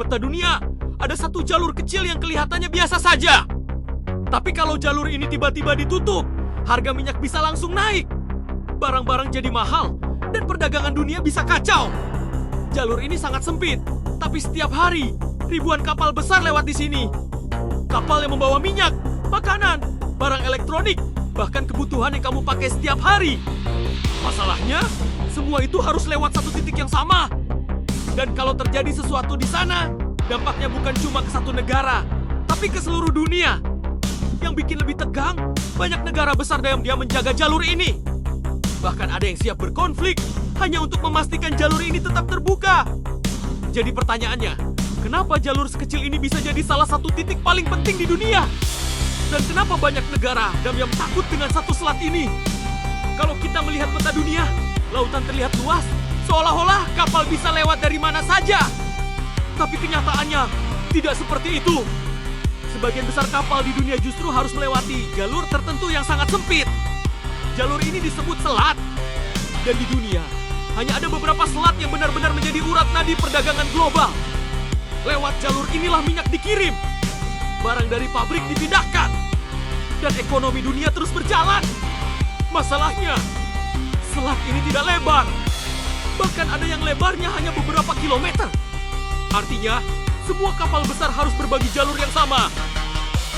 peta dunia, ada satu jalur kecil yang kelihatannya biasa saja. Tapi kalau jalur ini tiba-tiba ditutup, harga minyak bisa langsung naik. Barang-barang jadi mahal, dan perdagangan dunia bisa kacau. Jalur ini sangat sempit, tapi setiap hari, ribuan kapal besar lewat di sini. Kapal yang membawa minyak, makanan, barang elektronik, bahkan kebutuhan yang kamu pakai setiap hari. Masalahnya, semua itu harus lewat satu titik yang sama. Dan kalau terjadi sesuatu di sana, dampaknya bukan cuma ke satu negara, tapi ke seluruh dunia. Yang bikin lebih tegang, banyak negara besar diam-diam menjaga jalur ini. Bahkan ada yang siap berkonflik hanya untuk memastikan jalur ini tetap terbuka. Jadi pertanyaannya, kenapa jalur sekecil ini bisa jadi salah satu titik paling penting di dunia? Dan kenapa banyak negara diam-diam takut dengan satu selat ini? Kalau kita melihat peta dunia, lautan terlihat luas, seolah-olah kapal bisa lewat dari mana saja. Tapi kenyataannya tidak seperti itu. Sebagian besar kapal di dunia justru harus melewati jalur tertentu yang sangat sempit. Jalur ini disebut selat. Dan di dunia, hanya ada beberapa selat yang benar-benar menjadi urat nadi perdagangan global. Lewat jalur inilah minyak dikirim. Barang dari pabrik dipindahkan. Dan ekonomi dunia terus berjalan. Masalahnya, selat ini tidak lebar. Bahkan ada yang lebarnya hanya beberapa kilometer. Artinya, semua kapal besar harus berbagi jalur yang sama.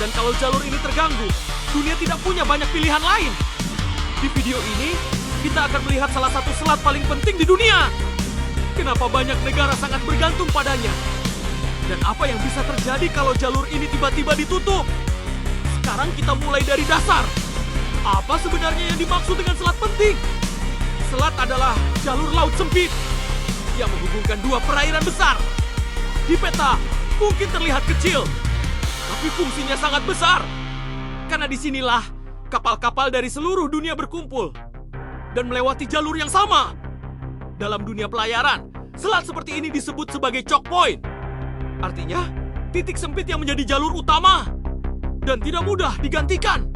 Dan kalau jalur ini terganggu, dunia tidak punya banyak pilihan lain. Di video ini, kita akan melihat salah satu selat paling penting di dunia. Kenapa banyak negara sangat bergantung padanya? Dan apa yang bisa terjadi kalau jalur ini tiba-tiba ditutup? Sekarang kita mulai dari dasar. Apa sebenarnya yang dimaksud dengan selat penting? Selat adalah jalur laut sempit yang menghubungkan dua perairan besar. Di peta mungkin terlihat kecil, tapi fungsinya sangat besar. Karena disinilah kapal-kapal dari seluruh dunia berkumpul dan melewati jalur yang sama. Dalam dunia pelayaran, selat seperti ini disebut sebagai choke point. Artinya, titik sempit yang menjadi jalur utama dan tidak mudah digantikan.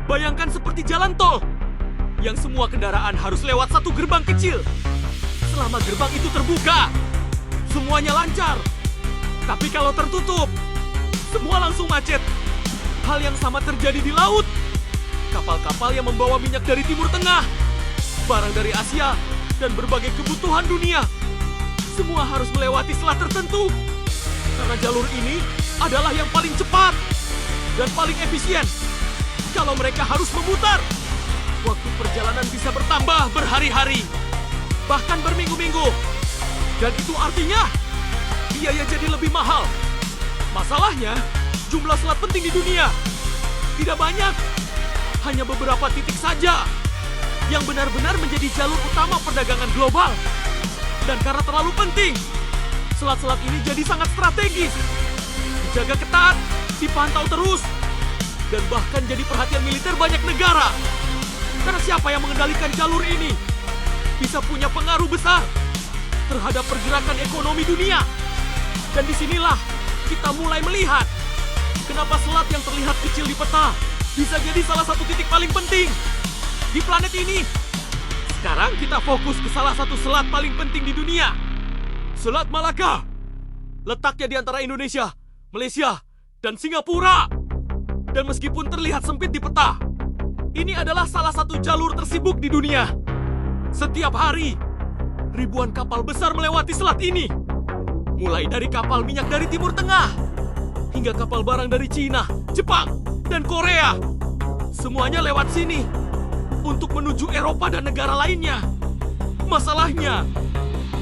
Bayangkan seperti jalan tol yang semua kendaraan harus lewat satu gerbang kecil. Selama gerbang itu terbuka, semuanya lancar. Tapi kalau tertutup, semua langsung macet. Hal yang sama terjadi di laut. Kapal-kapal yang membawa minyak dari Timur Tengah, barang dari Asia, dan berbagai kebutuhan dunia, semua harus melewati selat tertentu. Karena jalur ini adalah yang paling cepat dan paling efisien. Kalau mereka harus memutar, waktu perjalanan bisa bertambah berhari-hari, bahkan berminggu-minggu. Dan itu artinya biaya jadi lebih mahal. Masalahnya, jumlah selat penting di dunia tidak banyak. Hanya beberapa titik saja yang benar-benar menjadi jalur utama perdagangan global. Dan karena terlalu penting, selat-selat ini jadi sangat strategis. Dijaga ketat, dipantau terus, dan bahkan jadi perhatian militer banyak negara. Karena siapa yang mengendalikan jalur ini bisa punya pengaruh besar terhadap pergerakan ekonomi dunia. Dan disinilah kita mulai melihat kenapa selat yang terlihat kecil di peta bisa jadi salah satu titik paling penting di planet ini. Sekarang kita fokus ke salah satu selat paling penting di dunia. Selat Malaka. Letaknya di antara Indonesia, Malaysia, dan Singapura. Dan meskipun terlihat sempit di peta, ini adalah salah satu jalur tersibuk di dunia. Setiap hari, ribuan kapal besar melewati selat ini. Mulai dari kapal minyak dari Timur Tengah, hingga kapal barang dari Cina, Jepang, dan Korea. Semuanya lewat sini untuk menuju Eropa dan negara lainnya. Masalahnya,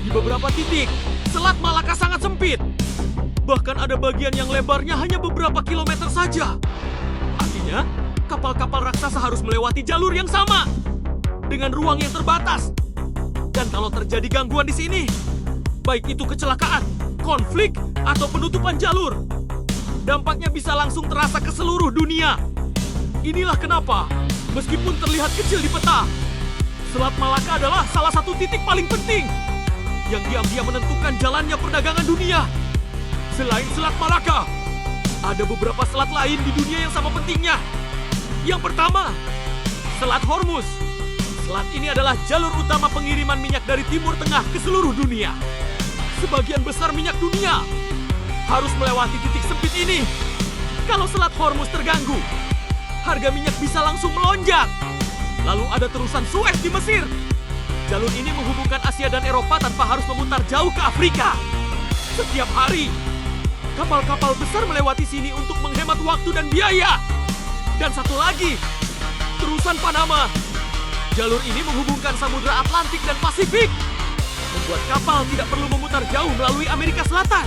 di beberapa titik, Selat Malaka sangat sempit. Bahkan ada bagian yang lebarnya hanya beberapa kilometer saja. Artinya, kapal-kapal raksasa harus melewati jalur yang sama dengan ruang yang terbatas. Dan kalau terjadi gangguan di sini, baik itu kecelakaan, konflik, atau penutupan jalur, dampaknya bisa langsung terasa ke seluruh dunia. Inilah kenapa, meskipun terlihat kecil di peta, Selat Malaka adalah salah satu titik paling penting yang diam-diam menentukan jalannya perdagangan dunia. Selain Selat Malaka, ada beberapa selat lain di dunia yang sama pentingnya. Yang pertama, Selat Hormuz. Selat ini adalah jalur utama pengiriman minyak dari Timur Tengah ke seluruh dunia. Sebagian besar minyak dunia harus melewati titik sempit ini. Kalau Selat Hormuz terganggu, harga minyak bisa langsung melonjak. Lalu ada terusan Suez di Mesir. Jalur ini menghubungkan Asia dan Eropa tanpa harus memutar jauh ke Afrika. Setiap hari, kapal-kapal besar melewati sini untuk menghemat waktu dan biaya. Dan satu lagi, terusan Panama. Jalur ini menghubungkan Samudra Atlantik dan Pasifik, membuat kapal tidak perlu memutar jauh melalui Amerika Selatan.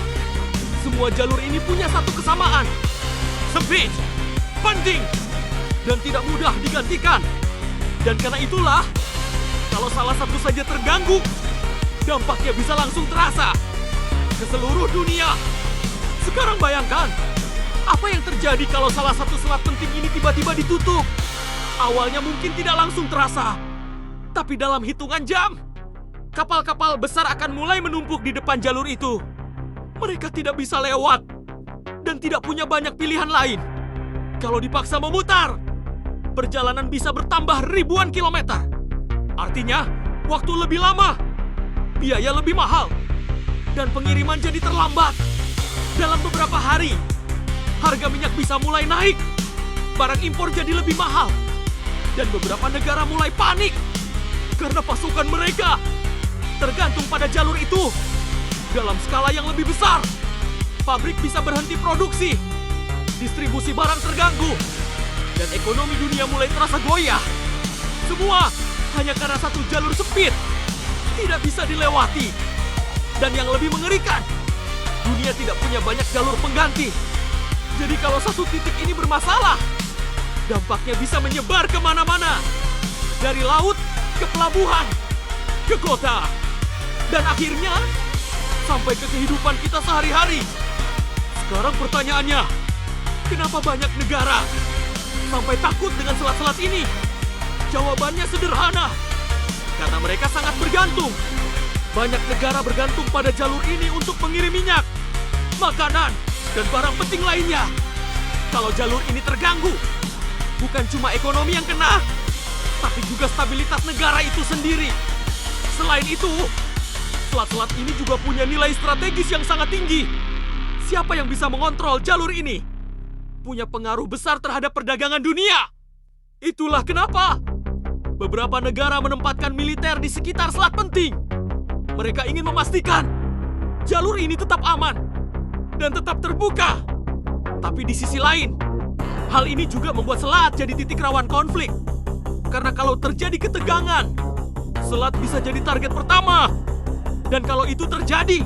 Semua jalur ini punya satu kesamaan: sempit, penting, dan tidak mudah digantikan. Dan karena itulah, kalau salah satu saja terganggu, dampaknya bisa langsung terasa ke seluruh dunia. Sekarang bayangkan, apa yang terjadi kalau salah satu selat penting ini tiba-tiba ditutup? Awalnya mungkin tidak langsung terasa, tapi dalam hitungan jam, kapal-kapal besar akan mulai menumpuk di depan jalur itu. Mereka tidak bisa lewat dan tidak punya banyak pilihan lain. Kalau dipaksa memutar, perjalanan bisa bertambah ribuan kilometer. Artinya, waktu lebih lama, biaya lebih mahal, dan pengiriman jadi terlambat. Dalam beberapa hari, harga minyak bisa mulai naik, barang impor jadi lebih mahal, dan beberapa negara mulai panik karena pasukan mereka tergantung pada jalur itu. Dalam skala yang lebih besar, pabrik bisa berhenti produksi, distribusi barang terganggu, dan ekonomi dunia mulai terasa goyah. Semua hanya karena satu jalur sempit, tidak bisa dilewati. Dan yang lebih mengerikan, dunia tidak punya banyak jalur pengganti. Jadi kalau satu titik ini bermasalah, dampaknya bisa menyebar kemana-mana. Dari laut ke pelabuhan, ke kota, dan akhirnya sampai ke kehidupan kita sehari-hari. Sekarang pertanyaannya, kenapa banyak negara sampai takut dengan selat-selat ini? Jawabannya sederhana, karena mereka sangat bergantung. Banyak negara bergantung pada jalur ini untuk mengirim minyak, makanan, dan barang penting lainnya. Kalau jalur ini terganggu, bukan cuma ekonomi yang kena, tapi juga stabilitas negara itu sendiri. Selain itu, selat-selat ini juga punya nilai strategis yang sangat tinggi. Siapa yang bisa mengontrol jalur ini punya pengaruh besar terhadap perdagangan dunia. Itulah kenapa beberapa negara menempatkan militer di sekitar selat penting. Mereka ingin memastikan jalur ini tetap aman dan tetap terbuka. Tapi di sisi lain, hal ini juga membuat selat jadi titik rawan konflik. Karena kalau terjadi ketegangan, selat bisa jadi target pertama. Dan kalau itu terjadi,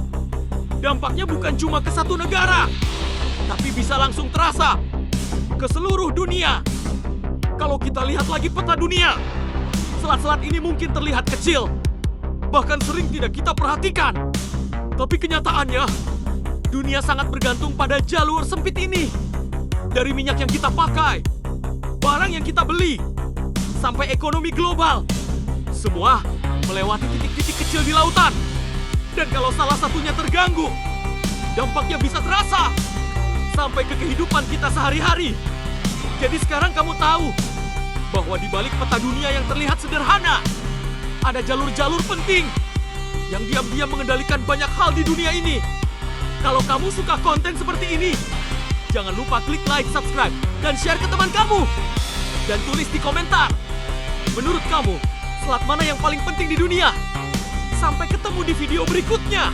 dampaknya bukan cuma ke satu negara, tapi bisa langsung terasa ke seluruh dunia. Kalau kita lihat lagi peta dunia, selat-selat ini mungkin terlihat kecil, bahkan sering tidak kita perhatikan. Tapi kenyataannya, dunia sangat bergantung pada jalur sempit ini. Dari minyak yang kita pakai, barang yang kita beli, sampai ekonomi global, semua melewati titik-titik kecil di lautan. Dan kalau salah satunya terganggu, dampaknya bisa terasa sampai ke kehidupan kita sehari-hari. Jadi sekarang kamu tahu bahwa di balik peta dunia yang terlihat sederhana, ada jalur-jalur penting yang diam-diam mengendalikan banyak hal di dunia ini. Kalau kamu suka konten seperti ini, jangan lupa klik like, subscribe, dan share ke teman kamu. Dan tulis di komentar, menurut kamu, selat mana yang paling penting di dunia? Sampai ketemu di video berikutnya.